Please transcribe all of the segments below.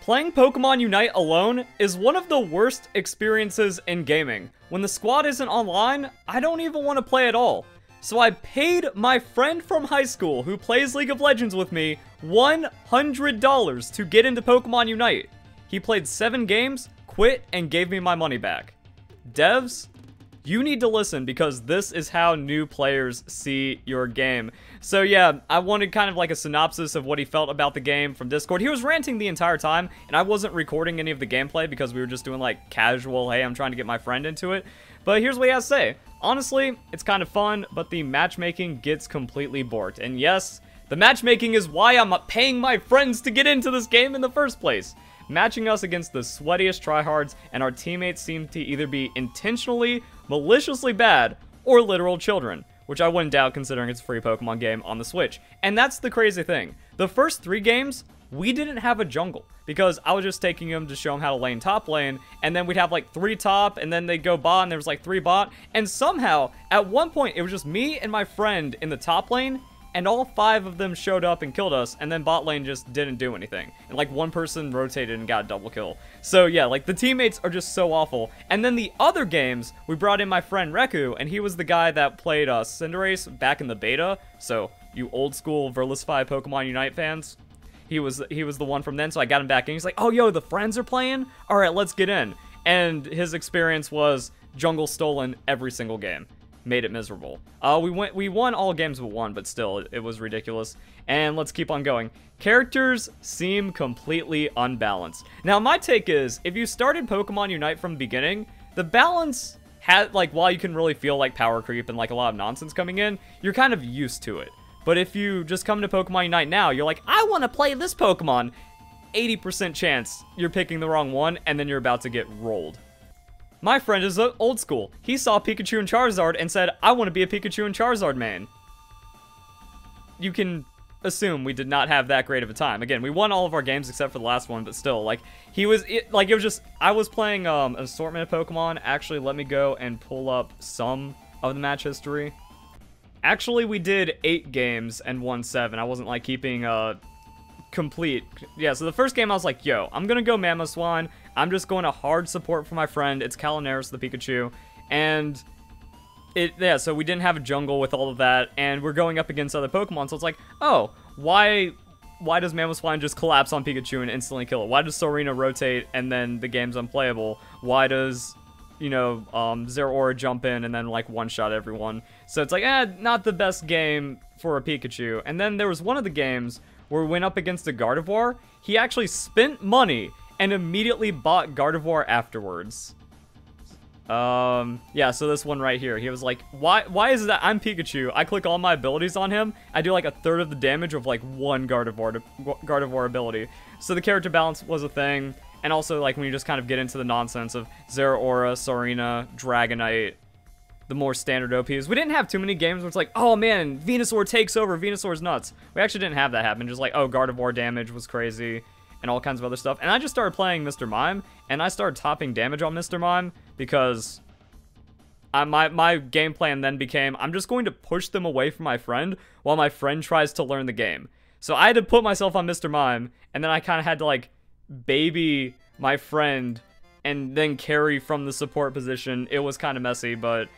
Playing Pokemon Unite alone is one of the worst experiences in gaming. When the squad isn't online, I don't even want to play at all. So I paid my friend from high school who plays League of Legends with me $100 to get into Pokemon Unite. He played 7 games, quit, and gave me my money back. Devs, you need to listen because this is how new players see your game. So yeah, I wanted kind of like a synopsis of what he felt about the game from Discord. He was ranting the entire time, and I wasn't recording any of the gameplay because we were just doing like casual, hey, I'm trying to get my friend into it. But here's what he has to say. Honestly, it's kind of fun, but the matchmaking gets completely borked. And yes, the matchmaking is why I'm paying my friends to get into this game in the first place. Matching us against the sweatiest tryhards, and our teammates seem to either be intentionally, maliciously bad, or literal children, which I wouldn't doubt considering it's a free Pokemon game on the Switch. And that's the crazy thing. The first 3 games, we didn't have a jungle, because I was just taking them to show them how to lane top lane, and then we'd have like 3 top, and then they'd go bot, and there was like 3 bot, and somehow, at one point, it was just me and my friend in the top lane, and all 5 of them showed up and killed us, and then bot lane just didn't do anything. And like one person rotated and got a double kill. So yeah, like the teammates are just so awful. And then the other games, we brought in my friend Reku, and he was the guy that played Cinderace back in the beta. So you old school Verlisify Pokemon Unite fans, he was the one from then, so I got him back in. He's like, oh yo, the friends are playing? Alright, let's get in. And his experience was jungle stolen every single game. Made it miserable. We won all games but 1, but still, it was ridiculous. And let's keep on going. Characters seem completely unbalanced. Now, my take is, if you started Pokemon Unite from the beginning, the balance had, like, while you can really feel, like, power creep and, like, a lot of nonsense coming in, you're kind of used to it. But if you just come to Pokemon Unite now, you're like, I want to play this Pokemon. 80% chance you're picking the wrong one, and then you're about to get rolled. My friend is old school. He saw Pikachu and Charizard and said, I want to be a Pikachu and Charizard main. You can assume we did not have that great of a time. Again, we won all of our games except for the last one, but still, like, it was just, I was playing an assortment of Pokemon. Actually, let me go and pull up some of the match history. Actually, we did 8 games and won 7. I wasn't, like, keeping complete. Yeah, so the first game I was like, yo, I'm gonna go Mamoswine. I'm just going to hard support for my friend. It's Kalinaris, the Pikachu. And yeah, so we didn't have a jungle with all of that, and we're going up against other Pokemon, so it's like, oh, why does Mamoswine just collapse on Pikachu and instantly kill it? Why does Sorina rotate and then the game's unplayable? Why does, you know, Zeraora jump in and then, like, one-shot everyone? So it's like, not the best game for a Pikachu. And then there was one of the games where we went up against a Gardevoir. He actually spent money and immediately bought Gardevoir afterwards. Yeah, so this one right here, he was like, why is it that I'm Pikachu? I click all my abilities on him, I do like 1/3 of the damage of like one Gardevoir ability. So the character balance was a thing, and also like when you just kind of get into the nonsense of Zeraora, Sorina, Dragonite, the more standard OPs. We didn't have too many games where it's like, oh man, Venusaur takes over, Venusaur's nuts. We actually didn't have that happen, just like, oh, Gardevoir damage was crazy, and all kinds of other stuff. And I just started playing Mr. Mime, and I started topping damage on Mr. Mime, because my game plan then became, I'm just going to push them away from my friend, while my friend tries to learn the game. So I had to put myself on Mr. Mime, and then I kind of had to, like, baby my friend, and then carry from the support position. It was kind of messy, but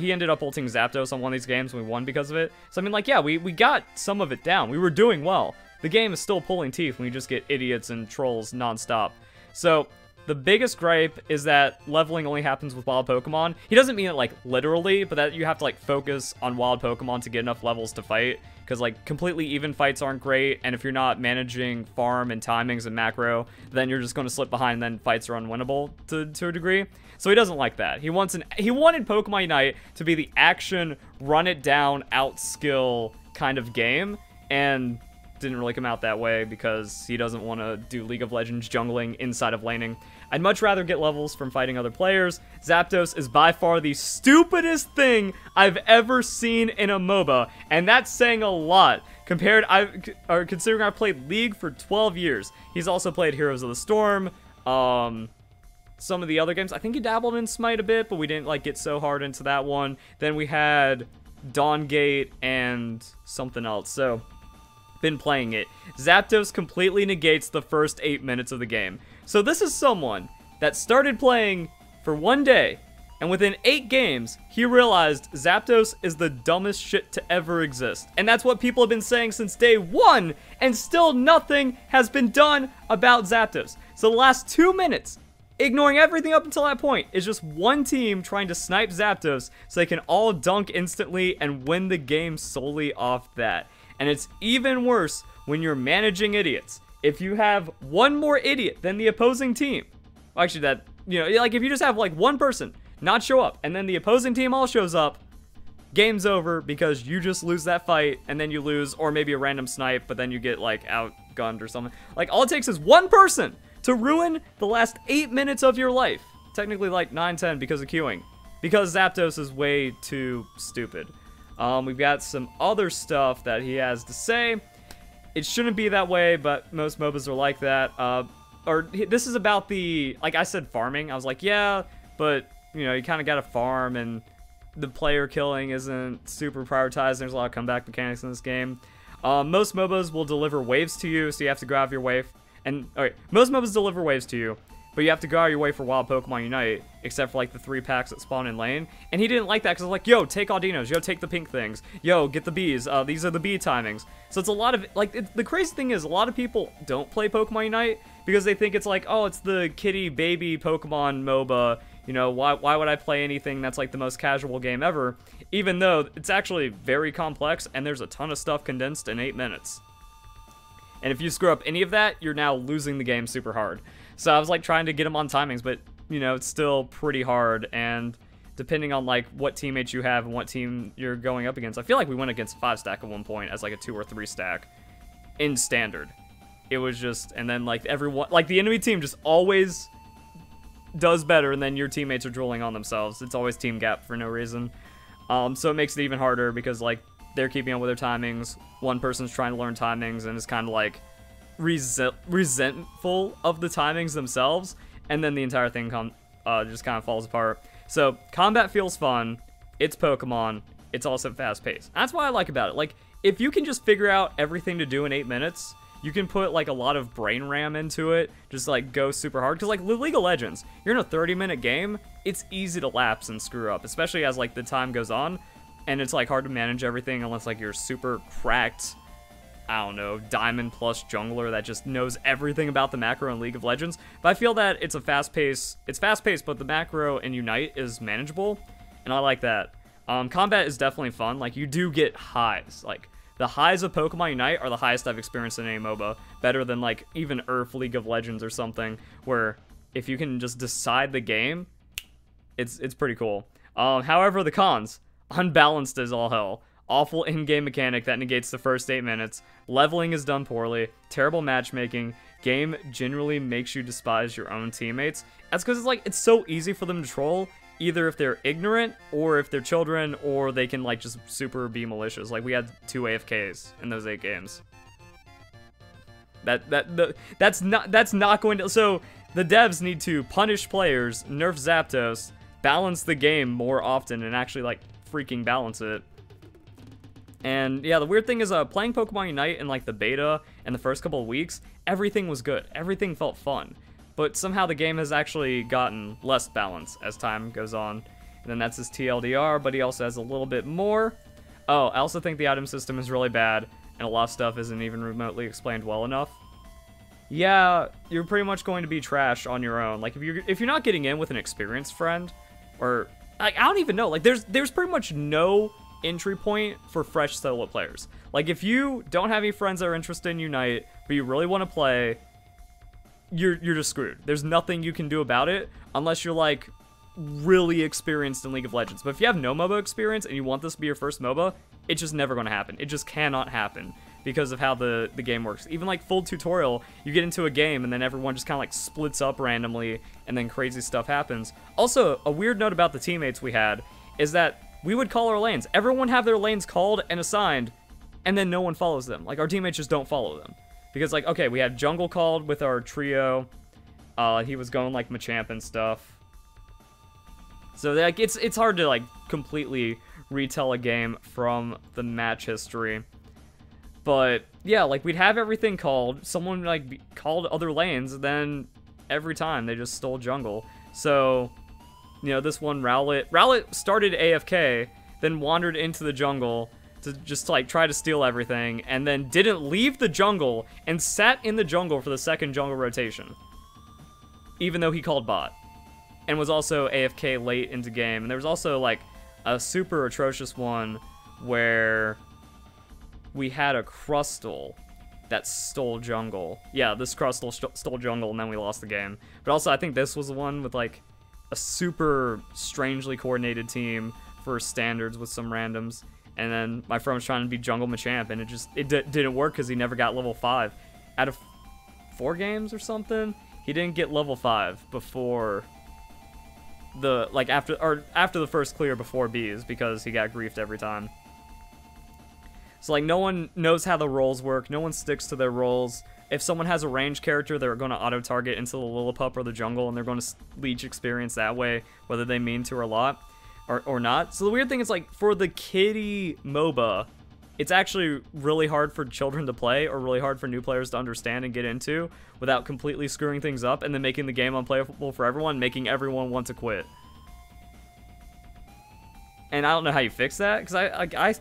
he ended up ulting Zapdos on one of these games, and we won because of it. So, I mean, like, yeah, we got some of it down. We were doing well. The game is still pulling teeth when you just get idiots and trolls nonstop. So, the biggest gripe is that leveling only happens with wild Pokemon. He doesn't mean it, like, literally, but that you have to, like, focus on wild Pokemon to get enough levels to fight. Because, like, completely even fights aren't great, and if you're not managing farm and timings and macro, then you're just going to slip behind, and then fights are unwinnable to a degree. So he doesn't like that. He wanted Pokemon Unite to be the action, run it down, outskill kind of game, and didn't really come out that way because he doesn't want to do League of Legends jungling inside of laning. I'd much rather get levels from fighting other players. Zapdos is by far the stupidest thing I've ever seen in a MOBA, and that's saying a lot. Considering I've played League for 12 years. He's also played Heroes of the Storm, some of the other games. I think he dabbled in Smite a bit, but we didn't, like, get so hard into that one. Then we had Dawngate and something else. So been playing it, Zapdos completely negates the first 8 minutes of the game. So this is someone that started playing for 1 day, and within 8 games, he realized Zapdos is the dumbest shit to ever exist. And that's what people have been saying since day 1, and still nothing has been done about Zapdos. So the last 2 minutes, ignoring everything up until that point, is just one team trying to snipe Zapdos so they can all dunk instantly and win the game solely off that. And it's even worse when you're managing idiots. If you have one more idiot than the opposing team, actually that, you know, like if you just have like one person not show up and then the opposing team all shows up, game's over because you just lose that fight and then you lose, or maybe a random snipe, but then you get like outgunned or something. Like all it takes is one person to ruin the last 8 minutes of your life. Technically like 9, 10 because of queuing. Because Zapdos is way too stupid. We've got some other stuff that he has to say. It shouldn't be that way, but most MOBAs are like that. This is about the, like I said, farming. I was like, yeah, but, you know, you kind of got to farm, and the player killing isn't super prioritized. There's a lot of comeback mechanics in this game. Most MOBAs will deliver waves to you, so you have to go out of your way. And, okay, most MOBAs deliver waves to you, but you have to go out of your way for Wild Pokemon Unite, except for, like, the 3 packs that spawn in lane. And he didn't like that, because I was like, yo, take Audinos, yo, take the pink things, yo, get the bees, these are the bee timings. So it's a lot of, like, the crazy thing is, a lot of people don't play Pokemon Unite, because they think it's like, oh, it's the kitty baby Pokemon MOBA, you know, why would I play anything that's, like, the most casual game ever, even though it's actually very complex, and there's a ton of stuff condensed in 8 minutes. And if you screw up any of that, you're now losing the game super hard. So I was like trying to get him on timings, but you know, it's still pretty hard. And depending on like what teammates you have and what team you're going up against, I feel like we went against 5 stack at one point as like a 2 or 3 stack in standard. It was just, and then like everyone, like the enemy team just always does better, and then your teammates are drooling on themselves. It's always team gap for no reason. So it makes it even harder because like they're keeping up with their timings. One person's trying to learn timings and is kind of like resentful of the timings themselves, and then the entire thing just kind of falls apart. So combat feels fun. It's Pokemon. It's also fast paced. That's what I like about it. Like if you can just figure out everything to do in 8 minutes, you can put like a lot of brain RAM into it. Just like go super hard. Because like League of Legends, you're in a 30-minute game. It's easy to lapse and screw up, especially as like the time goes on. And it's like hard to manage everything unless like you're super cracked, I don't know, Diamond Plus jungler that just knows everything about the macro in League of Legends. But I feel that it's a fast-paced, but the macro in Unite is manageable, and I like that. Combat is definitely fun. Like you do get highs. Like the highs of Pokemon Unite are the highest I've experienced in any MOBA. Better than like even Earth League of Legends or something, where if you can just decide the game, it's pretty cool. However, the cons. Unbalanced as all hell. Awful in-game mechanic that negates the first 8 minutes. Leveling is done poorly. Terrible matchmaking. Game generally makes you despise your own teammates. That's because it's like, it's so easy for them to troll, either if they're ignorant, or if they're children, or they can like just super be malicious. Like we had 2 AFKs in those 8 games. That's not going to, so the devs need to punish players, nerf Zapdos, balance the game more often, and actually like freaking balance it. And yeah, the weird thing is playing Pokemon Unite in like the beta and the first couple of weeks, everything was good. Everything felt fun. But somehow the game has actually gotten less balance as time goes on. And then that's his TLDR, but he also has a little bit more. Oh, I also think the item system is really bad, and a lot of stuff isn't even remotely explained well enough. Yeah, you're pretty much going to be trash on your own. Like if you're not getting in with an experienced friend, or like, I don't even know. Like there's pretty much no entry point for fresh solo players. Like if you don't have any friends that are interested in Unite, but you really want to play, you're just screwed. There's nothing you can do about it unless you're like really experienced in League of Legends. But if you have no MOBA experience and you want this to be your first MOBA, it's just never going to happen. It just cannot happen because of how the game works. Even like full tutorial, you get into a game and then everyone just kind of like splits up randomly and then crazy stuff happens. Also, a weird note about the teammates we had is that we would call our lanes. Everyone have their lanes called and assigned, and then no one follows them. Like, our teammates just don't follow them. Because, like, okay, we had Jungle called with our trio. He was going, like, Machamp and stuff. So, like, it's hard to, like, completely retell a game from the match history. But, yeah, like, we'd have everything called, someone, like, called other lanes, and then every time they just stole jungle. So, you know, this one, Rowlet started AFK, then wandered into the jungle to just, like, try to steal everything, and then didn't leave the jungle, and sat in the jungle for the second jungle rotation. Even though he called bot. And was also AFK late into game. And there was also, like, a super atrocious one where we had a Crustle that stole jungle. Yeah, this Crustle stole jungle, and then we lost the game. But also, I think this was the one with, like, a super strangely coordinated team for standards with some randoms. And then my friend was trying to be jungle Machamp, and it didn't work because he never got level 5. Out of 4 games or something, he didn't get level 5 before the, like, after the first clear before Bees, because he got griefed every time. So, like, no one knows how the roles work. No one sticks to their roles. If someone has a range character, they're going to auto-target into the Lillipup or the jungle, and they're going to leech experience that way, whether they mean to or not. So the weird thing is, like, for the kiddie MOBA, it's actually really hard for children to play, or really hard for new players to understand and get into, without completely screwing things up, and then making the game unplayable for everyone, making everyone want to quit. And I don't know how you fix that, because I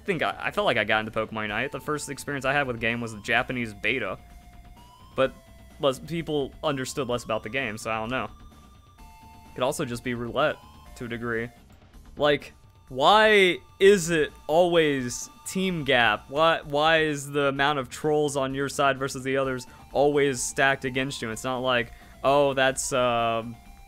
felt like I got into Pokemon Unite. The first experience I had with the game was the Japanese beta, but people understood less about the game, so I don't know. It could also just be roulette, to a degree. Like, why is it always team gap? Why is the amount of trolls on your side versus the others always stacked against you? It's not like, oh, that's, you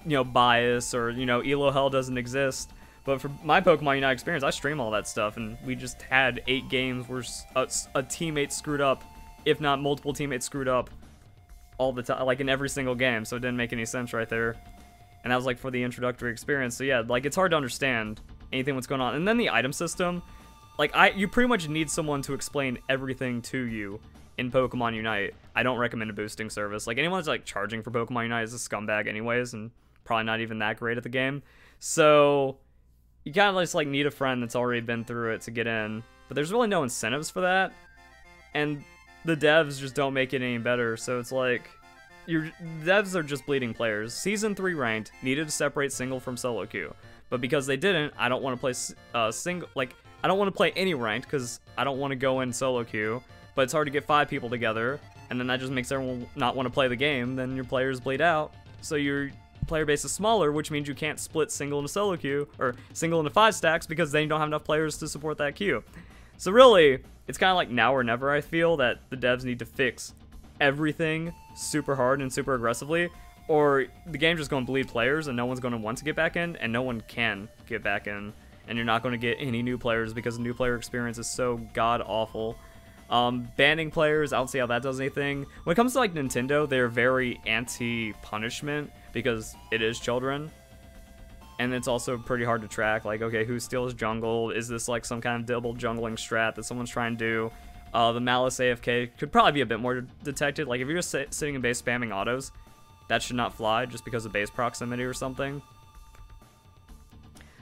know, bias, or, you know, Elo Hell doesn't exist. But for my Pokemon Unite experience, I stream all that stuff, and we just had 8 games where a teammate screwed up, if not multiple teammates screwed up, all the time, like in every single game, so it didn't make any sense right there. And that was, like, for the introductory experience. So yeah, like, it's hard to understand anything what's going on. And then the item system, like, you pretty much need someone to explain everything to you in Pokemon Unite. I don't recommend a boosting service. Like, anyone that's, like, charging for Pokemon Unite is a scumbag anyways, and probably not even that great at the game. So you kind of just, like, need a friend that's already been through it to get in. But there's really no incentives for that. And the devs just don't make it any better. So it's like, devs are just bleeding players. Season 3 ranked needed to separate single from solo queue, but because they didn't, I don't want to play single. Like, I don't want to play any ranked because I don't want to go in solo queue. But it's hard to get 5 people together, and then that just makes everyone not want to play the game. Then your players bleed out, so your player base is smaller, which means you can't split single into solo queue or single into 5 stacks because then you don't have enough players to support that queue. So really, it's kind of like now or never. I feel that the devs need to fix everything super hard and super aggressively, or the game's just going to bleed players and no one's going to want to get back in, and no one can get back in, and you're not going to get any new players because the new player experience is so god-awful. Banning players, I don't see how that does anything. When it comes to, like, Nintendo, they're very anti-punishment because it is children, and it's also pretty hard to track, like, okay, who steals jungle? Is this, like, some kind of double jungling strat that someone's trying to do? The Malice AFK could probably be a bit more detected. Like, if you're just sitting in base spamming autos, that should not fly just because of base proximity or something.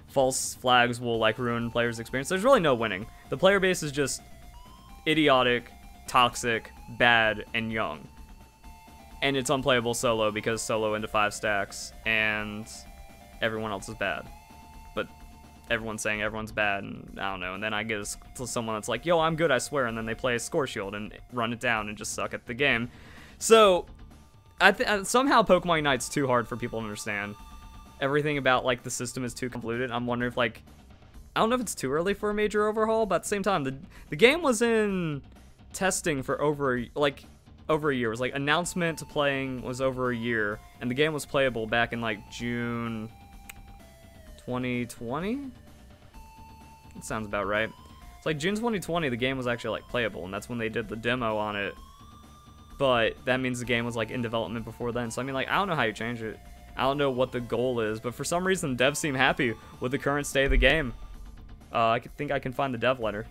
False flags will, like, ruin players' experience. There's really no winning. The player base is just idiotic, toxic, bad, and young. And it's unplayable solo because solo into 5 stacks, and everyone else is bad. But everyone's saying everyone's bad, and I don't know. And then I get to someone that's like, yo, I'm good, I swear. And then they play a score shield and run it down and just suck at the game. So somehow Pokemon Unite's too hard for people to understand. Everything about, like, the system is too convoluted. I'm wondering if, like, I don't know if it's too early for a major overhaul, but at the same time, the game was in testing for over a year. It was, like, announcement to playing was over a year, and the game was playable back in, like, June 2020? That sounds about right. It's like June 2020, the game was actually, like, playable, and that's when they did the demo on it. But that means the game was, like, in development before then. So, I mean, like, I don't know how you change it. I don't know what the goal is, but for some reason, devs seem happy with the current state of the game. I think I can find the dev letter.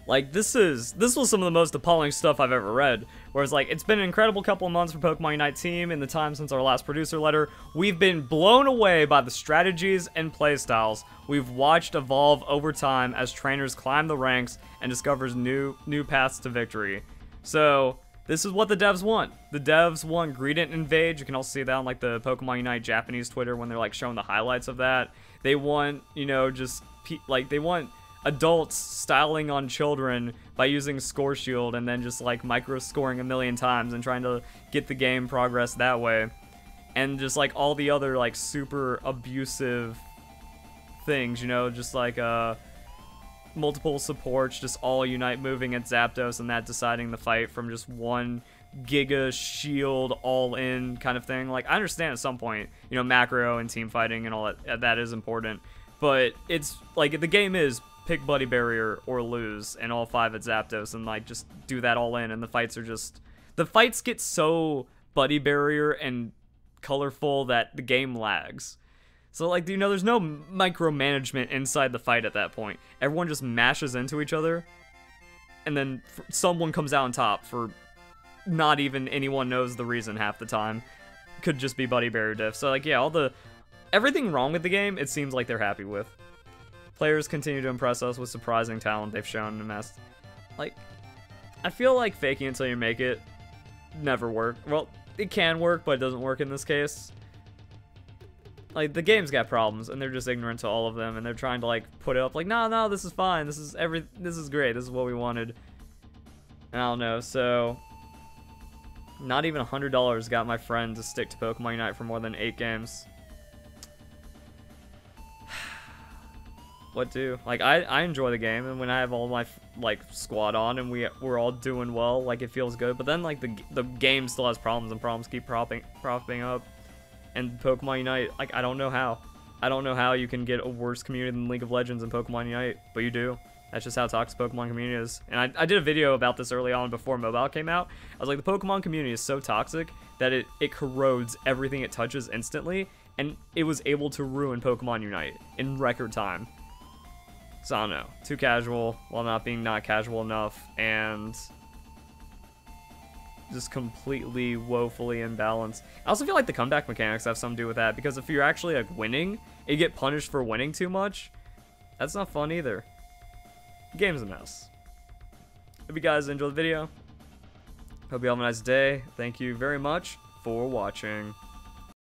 Like, this was some of the most appalling stuff I've ever read. Whereas, like, it's been an incredible couple of months for Pokemon Unite team in the time since our last producer letter. We've been blown away by the strategies and playstyles we've watched evolve over time as trainers climb the ranks and discovers new paths to victory. So this is what the devs want. The devs want Greedent Invade. You can also see that on like the Pokemon Unite Japanese Twitter when they're like showing the highlights of that. They want, you know, just like they want adults styling on children by using Score Shield and then just like micro scoring a million times and trying to get the game progress that way. And just like all the other like super abusive things, you know, just like multiple supports just all unite moving at Zapdos and that deciding the fight from just one Giga Shield all in kind of thing. Like I understand at some point, you know, macro and team fighting and all that is important, but it's like the game is pick Buddy Barrier or lose and all 5 at Zapdos and like just do that all in, and the fights get so Buddy Barrier and colorful that the game lags. So like, you know, there's no micromanagement inside the fight at that point. Everyone just mashes into each other and then someone comes out on top for not even anyone knows the reason half the time. Could just be Buddy Barrier diff. So like, yeah, everything wrong with the game, it seems like they're happy with. Players continue to impress us with surprising talent they've shown in the like, I feel like faking until you make it never work. Well, it can work, but it doesn't work in this case. Like, the game's got problems, and they're just ignorant to all of them, and they're trying to, like, put it up, like, no, this is fine, this is great, this is what we wanted. And I don't know, so not even $100 got my friend to stick to Pokemon Unite for more than 8 games. What do? Like, I enjoy the game, and when I have all my, like, squad on, and we're all doing well, like, it feels good, but then, like, the game still has problems, and problems keep propping up, and Pokemon Unite, like, I don't know how. I don't know how you can get a worse community than League of Legends and Pokemon Unite, but you do. That's just how toxic Pokemon community is. And I did a video about this early on before mobile came out. I was like, the Pokemon community is so toxic that it corrodes everything it touches instantly, and it was able to ruin Pokemon Unite in record time. So I don't know, too casual while not being not casual enough, and just completely woefully imbalanced. I also feel like the comeback mechanics have something to do with that, because if you're actually like winning, you get punished for winning too much. That's not fun either. The game's a mess. Hope you guys enjoyed the video. Hope you have a nice day. Thank you very much for watching.